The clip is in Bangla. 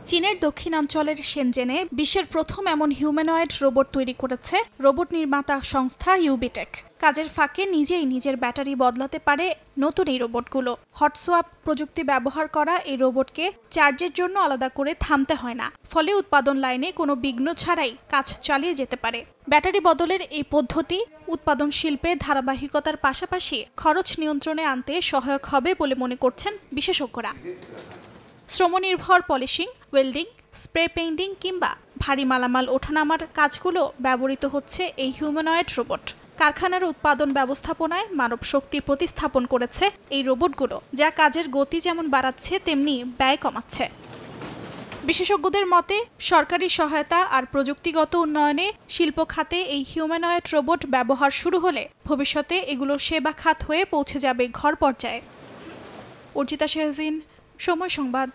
চীনের দক্ষিণাঞ্চলের শেনজেনে বিশ্বের প্রথম এমন হিউম্যানয়েড রোবট তৈরি করেছে রোবট নির্মাতা সংস্থা ইউবিটেক। কাজের ফাঁকে নিজেই নিজের ব্যাটারি বদলাতে পারে নতুন এই রোবটগুলো। হটসোয়াপ প্রযুক্তি ব্যবহার করা এই রোবটকে চার্জের জন্য আলাদা করে থামতে হয় না, ফলে উৎপাদন লাইনে কোনো বিঘ্ন ছাড়াই কাজ চালিয়ে যেতে পারে। ব্যাটারি বদলের এই পদ্ধতি উৎপাদন শিল্পে ধারাবাহিকতার পাশাপাশি খরচ নিয়ন্ত্রণে আনতে সহায়ক হবে বলে মনে করছেন বিশেষজ্ঞরা। শ্রমনির্ভর পলিশিং, ওয়েল্ডিং, স্প্রে পেইন্টিং কিংবা ভারী মালামাল ওঠানামার কাজগুলো ব্যবহৃত হচ্ছে এই হিউম্যানয়েড রোবট। কারখানার উৎপাদন ব্যবস্থাপনায় মানব শক্তি প্রতিস্থাপন করেছে এই রোবটগুলো, যা কাজের গতি যেমন বাড়াচ্ছে তেমনি ব্যয় কমাচ্ছে। বিশেষজ্ঞদের মতে সরকারি সহায়তা আর প্রযুক্তিগত উন্নয়নে শিল্প খাতে এই হিউম্যানয়েড রোবট ব্যবহার শুরু হলে ভবিষ্যতে এগুলো সেবা খাত হয়ে পৌঁছে যাবে ঘর পর্যায়ে। অর্জিতা শাহজিন, সময় সংবাদ।